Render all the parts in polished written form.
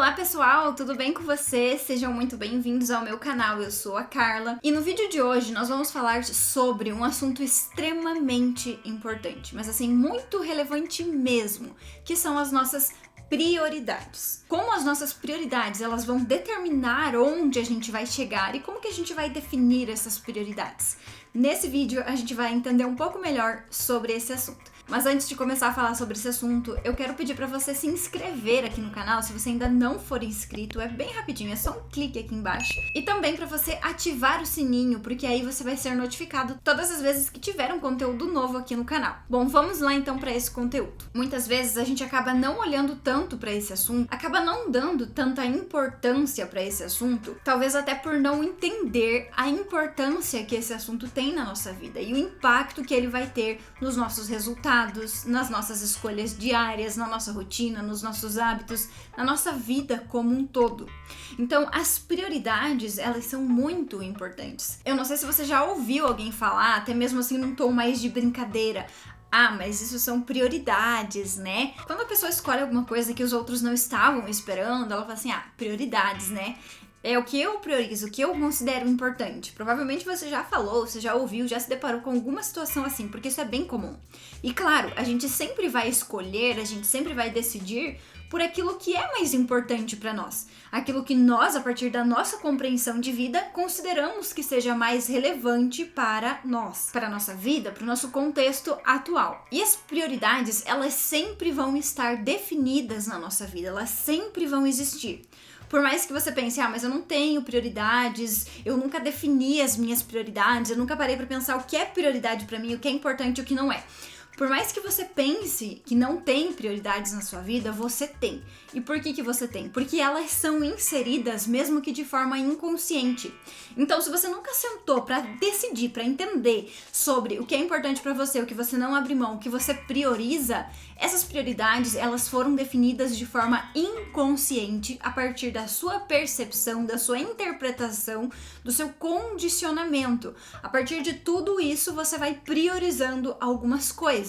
Olá pessoal, tudo bem com vocês? Sejam muito bem-vindos ao meu canal, eu sou a Carla. E no vídeo de hoje nós vamos falar sobre um assunto extremamente importante, mas assim, muito relevante mesmo, que são as nossas prioridades. Como as nossas prioridades, elas vão determinar onde a gente vai chegar e como que a gente vai definir essas prioridades. Nesse vídeo a gente vai entender um pouco melhor sobre esse assunto. Mas antes de começar a falar sobre esse assunto, eu quero pedir para você se inscrever aqui no canal, se você ainda não for inscrito, é bem rapidinho, é só um clique aqui embaixo. E também para você ativar o sininho, porque aí você vai ser notificado todas as vezes que tiver um conteúdo novo aqui no canal. Bom, vamos lá então para esse conteúdo. Muitas vezes a gente acaba não olhando tanto para esse assunto, acaba não dando tanta importância para esse assunto, talvez até por não entender a importância que esse assunto tem na nossa vida e o impacto que ele vai ter nos nossos resultados, nas nossas escolhas diárias, na nossa rotina, nos nossos hábitos, na nossa vida como um todo. Então, as prioridades, elas são muito importantes. Eu não sei se você já ouviu alguém falar, até mesmo assim num tom mais de brincadeira, mas isso são prioridades, né? Quando a pessoa escolhe alguma coisa que os outros não estavam esperando, ela fala assim, prioridades, né? É o que eu priorizo, o que eu considero importante. Provavelmente você já falou, você já ouviu, já se deparou com alguma situação assim, porque isso é bem comum. E claro, a gente sempre vai escolher, a gente sempre vai decidir por aquilo que é mais importante para nós. Aquilo que nós, a partir da nossa compreensão de vida, consideramos que seja mais relevante para nós, para a nossa vida, para o nosso contexto atual. E as prioridades, elas sempre vão estar definidas na nossa vida, elas sempre vão existir. Por mais que você pense, mas eu não tenho prioridades, eu nunca defini as minhas prioridades, eu nunca parei para pensar o que é prioridade para mim, o que é importante e o que não é. Por mais que você pense que não tem prioridades na sua vida, você tem. E por que você tem? Porque elas são inseridas mesmo que de forma inconsciente. Então, se você nunca sentou para decidir, para entender sobre o que é importante para você, o que você não abre mão, o que você prioriza, essas prioridades, elas foram definidas de forma inconsciente a partir da sua percepção, da sua interpretação, do seu condicionamento. A partir de tudo isso, você vai priorizando algumas coisas.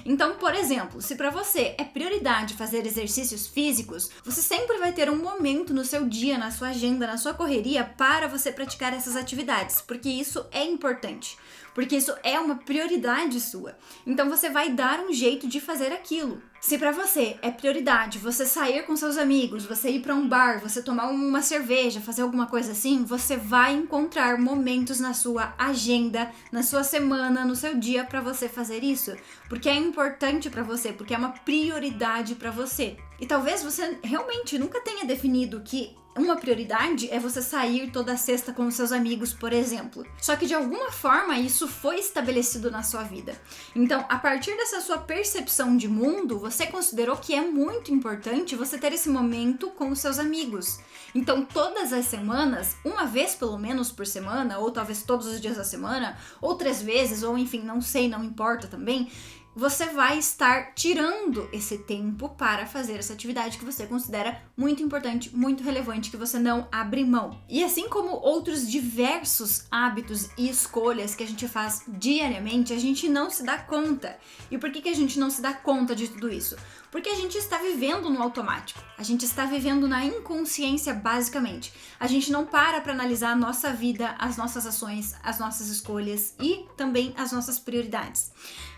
Então, por exemplo, se para você é prioridade fazer exercícios físicos, você sempre vai ter um momento no seu dia, na sua agenda, na sua correria para você praticar essas atividades, porque isso é importante, porque isso é uma prioridade sua. Então você vai dar um jeito de fazer aquilo. Se para você é prioridade você sair com seus amigos, você ir para um bar, você tomar uma cerveja, fazer alguma coisa assim, você vai encontrar momentos na sua agenda, na sua semana, no seu dia para você fazer isso, porque é importante para você, porque é uma prioridade para você. E talvez você realmente nunca tenha definido que uma prioridade é você sair toda sexta com os seus amigos, por exemplo. Só que de alguma forma isso foi estabelecido na sua vida. Então, a partir dessa sua percepção de mundo, você considerou que é muito importante você ter esse momento com os seus amigos. Então, todas as semanas, uma vez pelo menos por semana, ou talvez todos os dias da semana, ou 3 vezes, ou enfim, não sei, não importa também, você vai estar tirando esse tempo para fazer essa atividade que você considera muito importante, muito relevante, que você não abre mão. E assim como outros diversos hábitos e escolhas que a gente faz diariamente, a gente não se dá conta. E por que a gente não se dá conta de tudo isso? Porque a gente está vivendo no automático, a gente está vivendo na inconsciência basicamente. A gente não para analisar a nossa vida, as nossas ações, as nossas escolhas e também as nossas prioridades.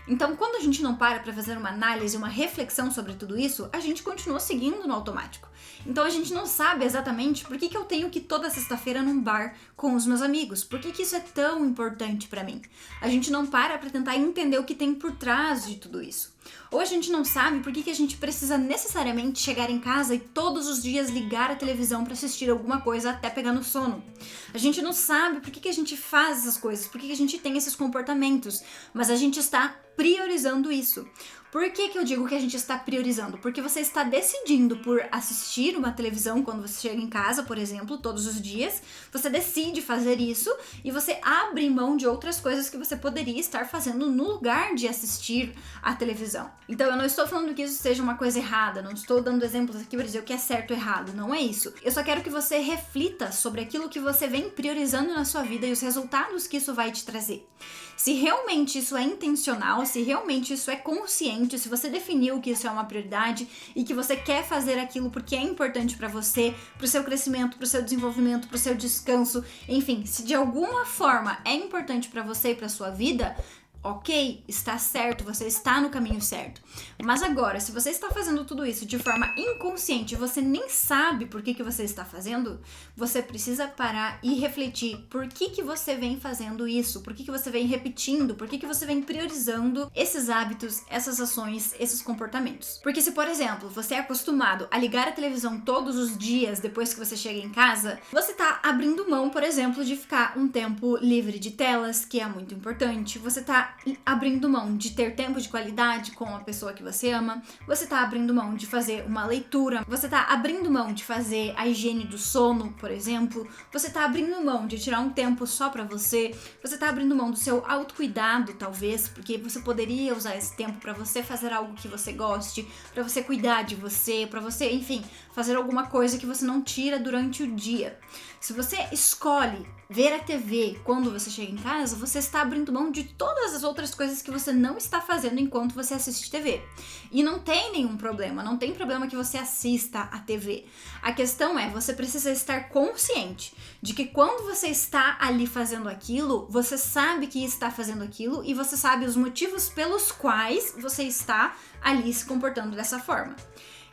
Então, quando a gente não para fazer uma análise, uma reflexão sobre tudo isso, a gente continua seguindo no automático. Então a gente não sabe exatamente por que eu tenho que ir toda sexta-feira num bar com os meus amigos, por que isso é tão importante para mim. A gente não para tentar entender o que tem por trás de tudo isso. Ou a gente não sabe por que a gente precisa necessariamente chegar em casa e todos os dias ligar a televisão para assistir alguma coisa até pegar no sono. A gente não sabe por que a gente faz essas coisas, por que a gente tem esses comportamentos, mas a gente está priorizando isso. Por que eu digo que a gente está priorizando? Porque você está decidindo por assistir uma televisão quando você chega em casa, por exemplo, todos os dias. Você decide fazer isso e você abre mão de outras coisas que você poderia estar fazendo no lugar de assistir a televisão. Então eu não estou falando que isso seja uma coisa errada, não estou dando exemplos aqui para dizer o que é certo ou errado, não é isso. Eu só quero que você reflita sobre aquilo que você vem priorizando na sua vida e os resultados que isso vai te trazer. Se realmente isso é intencional, se realmente isso é consciente, consciente, se você definiu que isso é uma prioridade e que você quer fazer aquilo porque é importante pra você, pro seu crescimento, pro seu desenvolvimento, pro seu descanso, enfim, se de alguma forma é importante pra você e pra sua vida, ok, está certo, você está no caminho certo. Mas agora, se você está fazendo tudo isso de forma inconsciente e você nem sabe por que você está fazendo, você precisa parar e refletir por que você vem fazendo isso, por que você vem repetindo, por que você vem priorizando esses hábitos, essas ações, esses comportamentos. Porque se, por exemplo, você é acostumado a ligar a televisão todos os dias depois que você chega em casa, você está abrindo mão, por exemplo, de ficar um tempo livre de telas, que é muito importante. Você está abrindo mão de ter tempo de qualidade com a pessoa que você ama, você tá abrindo mão de fazer uma leitura, você tá abrindo mão de fazer a higiene do sono, por exemplo, você tá abrindo mão de tirar um tempo só pra você tá abrindo mão do seu autocuidado, talvez, porque você poderia usar esse tempo pra você fazer algo que você goste, pra você cuidar de você, pra você, enfim, fazer alguma coisa que você não tira durante o dia. Se você escolhe ver a TV quando você chega em casa, você está abrindo mão de todas as outras coisas que você não está fazendo enquanto você assiste TV. E não tem nenhum problema, não tem problema que você assista a TV. A questão é, você precisa estar consciente de que quando você está ali fazendo aquilo, você sabe que está fazendo aquilo e você sabe os motivos pelos quais você está ali se comportando dessa forma.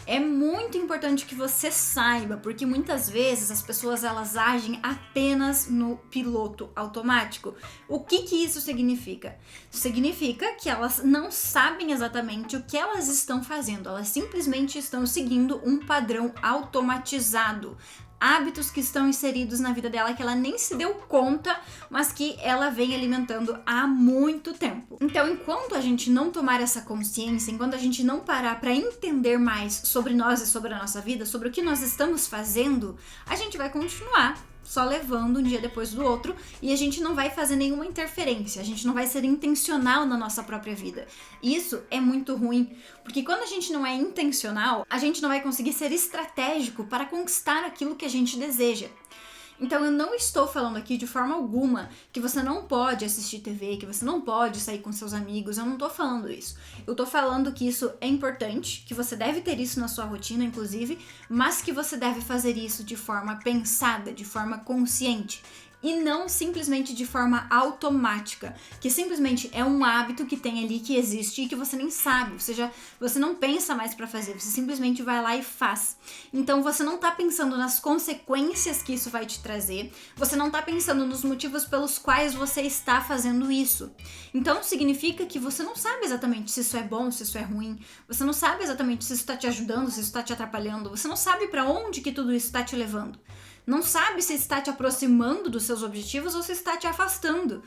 É muito importante que você saiba, porque muitas vezes as pessoas elas agem apenas no piloto automático. O que isso significa? Significa que elas não sabem exatamente o que elas estão fazendo, elas simplesmente estão seguindo um padrão automatizado. Hábitos que estão inseridos na vida dela que ela nem se deu conta, mas que ela vem alimentando há muito tempo. Então, enquanto a gente não tomar essa consciência, enquanto a gente não parar para entender mais sobre nós e sobre a nossa vida, sobre o que nós estamos fazendo, a gente vai continuar só levando um dia depois do outro e a gente não vai fazer nenhuma interferência, a gente não vai ser intencional na nossa própria vida. Isso é muito ruim, porque quando a gente não é intencional, a gente não vai conseguir ser estratégico para conquistar aquilo que a gente deseja. Então eu não estou falando aqui de forma alguma que você não pode assistir TV, que você não pode sair com seus amigos, eu não tô falando isso. Eu tô falando que isso é importante, que você deve ter isso na sua rotina, inclusive, mas que você deve fazer isso de forma pensada, de forma consciente. E não simplesmente de forma automática, que simplesmente é um hábito que tem ali, que existe e que você nem sabe, você não pensa mais pra fazer, você simplesmente vai lá e faz. Então você não tá pensando nas consequências que isso vai te trazer, você não tá pensando nos motivos pelos quais você está fazendo isso. Então significa que você não sabe exatamente se isso é bom, se isso é ruim, você não sabe exatamente se isso tá te ajudando, se isso tá te atrapalhando, você não sabe pra onde que tudo isso tá te levando. Não sabe se está te aproximando dos seus objetivos ou se está te afastando.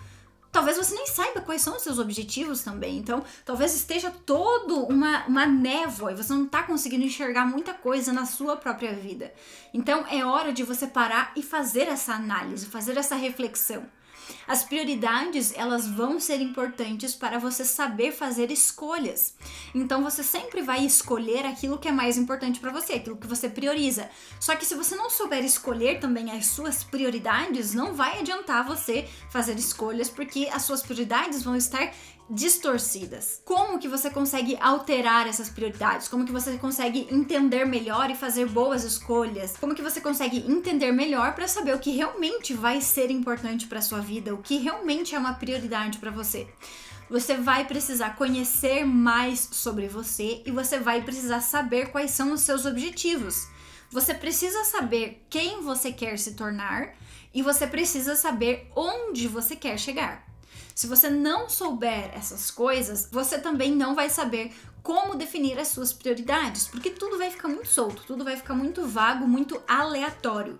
Talvez você nem saiba quais são os seus objetivos também. Então, talvez esteja todo uma névoa e você não está conseguindo enxergar muita coisa na sua própria vida. Então, é hora de você parar e fazer essa análise, fazer essa reflexão. As prioridades, elas vão ser importantes para você saber fazer escolhas. Então você sempre vai escolher aquilo que é mais importante para você, aquilo que você prioriza. Só que se você não souber escolher também as suas prioridades, não vai adiantar você fazer escolhas, porque as suas prioridades vão estar distorcidas. Como que você consegue alterar essas prioridades? Como que você consegue entender melhor e fazer boas escolhas? Como que você consegue entender melhor para saber o que realmente vai ser importante para sua vida, o que realmente é uma prioridade para você? Você vai precisar conhecer mais sobre você e você vai precisar saber quais são os seus objetivos. Você precisa saber quem você quer se tornar e você precisa saber onde você quer chegar. Se você não souber essas coisas, você também não vai saber como definir as suas prioridades, porque tudo vai ficar muito solto, tudo vai ficar muito vago, muito aleatório.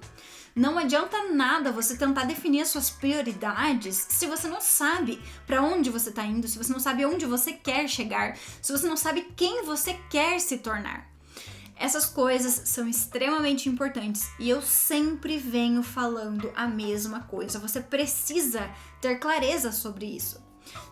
Não adianta nada você tentar definir as suas prioridades se você não sabe para onde você está indo, se você não sabe onde você quer chegar, se você não sabe quem você quer se tornar. Essas coisas são extremamente importantes e eu sempre venho falando a mesma coisa. Você precisa ter clareza sobre isso.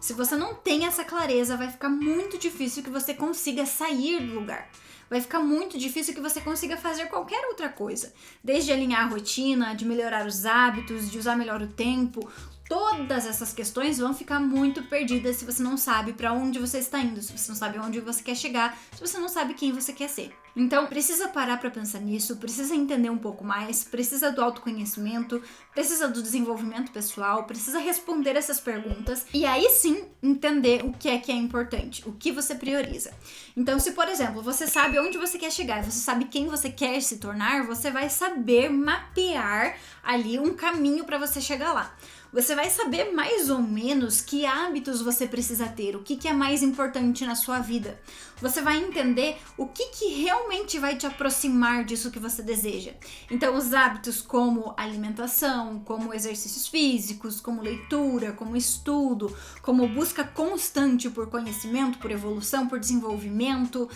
Se você não tem essa clareza, vai ficar muito difícil que você consiga sair do lugar. Vai ficar muito difícil que você consiga fazer qualquer outra coisa. Desde alinhar a rotina, de melhorar os hábitos, de usar melhor o tempo. Todas essas questões vão ficar muito perdidas se você não sabe para onde você está indo, se você não sabe onde você quer chegar, se você não sabe quem você quer ser. Então, precisa parar para pensar nisso, precisa entender um pouco mais, precisa do autoconhecimento, precisa do desenvolvimento pessoal, precisa responder essas perguntas e aí sim entender o que é importante, o que você prioriza. Então, se por exemplo, você sabe onde você quer chegar, você sabe quem você quer se tornar, você vai saber mapear ali um caminho para você chegar lá. Você vai saber mais ou menos que hábitos você precisa ter, o que é mais importante na sua vida. Você vai entender o que realmente vai te aproximar disso que você deseja. Então, os hábitos como alimentação, como exercícios físicos, como leitura, como estudo, como busca constante por conhecimento, por evolução, por desenvolvimento,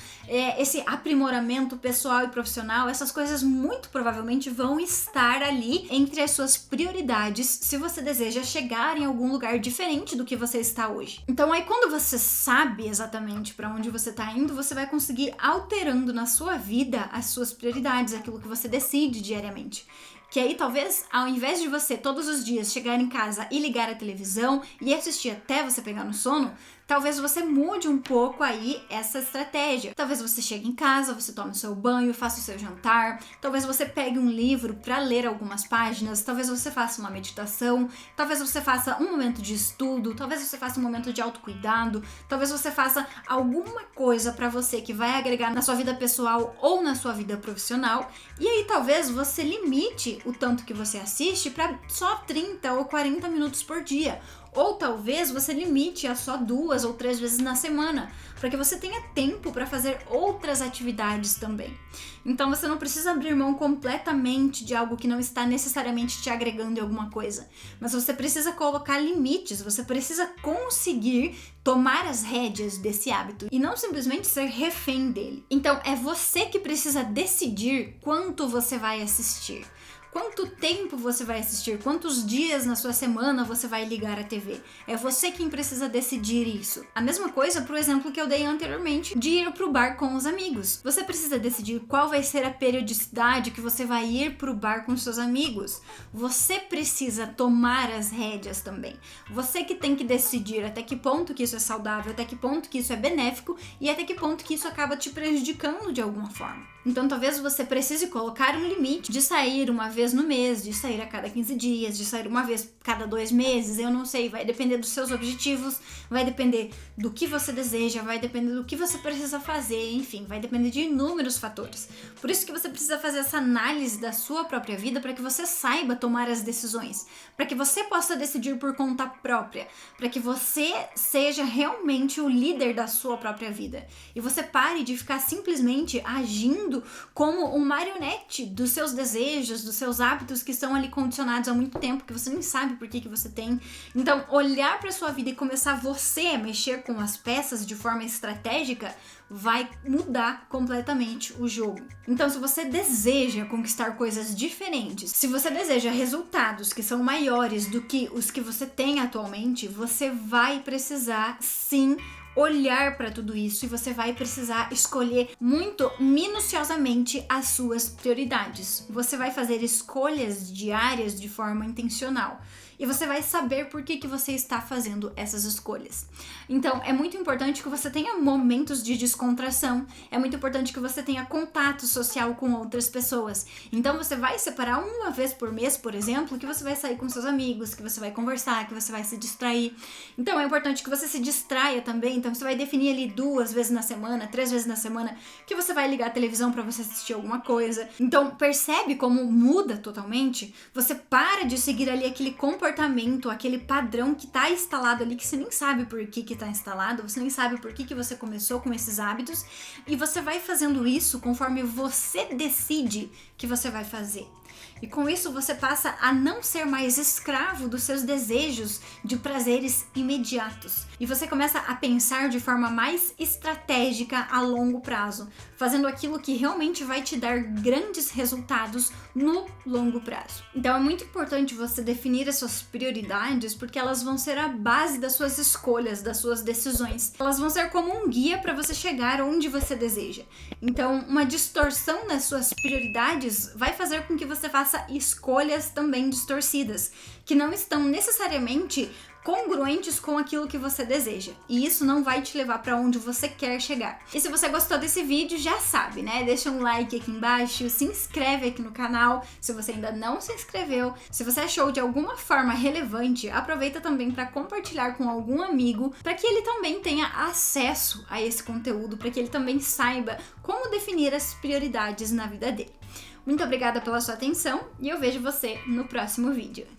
esse aprimoramento pessoal e profissional, essas coisas muito provavelmente vão estar ali entre as suas prioridades se você deseja chegar em algum lugar diferente do que você está hoje. Então aí quando você sabe exatamente para onde você está indo, você vai conseguir alterando na sua vida as suas prioridades, aquilo que você decide diariamente. Que aí talvez, ao invés de você todos os dias chegar em casa e ligar a televisão e assistir até você pegar no sono, talvez você mude um pouco aí essa estratégia. Talvez você chegue em casa, você tome o seu banho, faça o seu jantar, talvez você pegue um livro para ler algumas páginas, talvez você faça uma meditação, talvez você faça um momento de estudo, talvez você faça um momento de autocuidado, talvez você faça alguma coisa para você que vai agregar na sua vida pessoal ou na sua vida profissional, e aí talvez você limite o tanto que você assiste para só 30 ou 40 minutos por dia. Ou talvez você limite a só 2 ou 3 vezes na semana, para que você tenha tempo para fazer outras atividades também. Então você não precisa abrir mão completamente de algo que não está necessariamente te agregando em alguma coisa, mas você precisa colocar limites, você precisa conseguir tomar as rédeas desse hábito e não simplesmente ser refém dele. Então é você que precisa decidir quanto você vai assistir. Quanto tempo você vai assistir? Quantos dias na sua semana você vai ligar a TV? É você quem precisa decidir isso. A mesma coisa pro exemplo que eu dei anteriormente de ir pro bar com os amigos. Você precisa decidir qual vai ser a periodicidade que você vai ir pro bar com seus amigos. Você precisa tomar as rédeas também. Você que tem que decidir até que ponto que isso é saudável, até que ponto que isso é benéfico e até que ponto que isso acaba te prejudicando de alguma forma. Então talvez você precise colocar um limite de sair uma vez no mês, de sair a cada 15 dias, de sair uma vez cada 2 meses, eu não sei, vai depender dos seus objetivos, vai depender do que você deseja, vai depender do que você precisa fazer, enfim, vai depender de inúmeros fatores. Por isso que você precisa fazer essa análise da sua própria vida para que você saiba tomar as decisões, para que você possa decidir por conta própria, para que você seja realmente o líder da sua própria vida e você pare de ficar simplesmente agindo como um marionete dos seus desejos, dos seus hábitos que estão ali condicionados há muito tempo, que você nem sabe por que você tem. Então, olhar para sua vida e começar você a mexer com as peças de forma estratégica vai mudar completamente o jogo. Então, se você deseja conquistar coisas diferentes, se você deseja resultados que são maiores do que os que você tem atualmente, você vai precisar sim olhar para tudo isso e você vai precisar escolher muito minuciosamente as suas prioridades. Você vai fazer escolhas diárias de forma intencional. E você vai saber por que você está fazendo essas escolhas. Então, é muito importante que você tenha momentos de descontração. É muito importante que você tenha contato social com outras pessoas. Então, você vai separar uma vez por mês, por exemplo, que você vai sair com seus amigos, que você vai conversar, que você vai se distrair. Então, é importante que você se distraia também. Então, você vai definir ali 2 vezes na semana, 3 vezes na semana, que você vai ligar a televisão para você assistir alguma coisa. Então, percebe como muda totalmente? Você para de seguir ali aquele comportamento, aquele padrão que tá instalado ali, que você nem sabe por que tá instalado, você nem sabe por que você começou com esses hábitos, e você vai fazendo isso conforme você decide que você vai fazer. E com isso você passa a não ser mais escravo dos seus desejos de prazeres imediatos. E você começa a pensar de forma mais estratégica a longo prazo, fazendo aquilo que realmente vai te dar grandes resultados no longo prazo. Então é muito importante você definir as suas prioridades, porque elas vão ser a base das suas escolhas, das suas decisões. Elas vão ser como um guia para você chegar onde você deseja. Então, uma distorção nas suas prioridades vai fazer com que você você faça escolhas também distorcidas, que não estão necessariamente congruentes com aquilo que você deseja. E isso não vai te levar para onde você quer chegar. E se você gostou desse vídeo, já sabe, né? Deixa um like aqui embaixo, se inscreve aqui no canal se você ainda não se inscreveu. Se você achou de alguma forma relevante, aproveita também para compartilhar com algum amigo, para que ele também tenha acesso a esse conteúdo, para que ele também saiba como definir as prioridades na vida dele. Muito obrigada pela sua atenção e eu vejo você no próximo vídeo.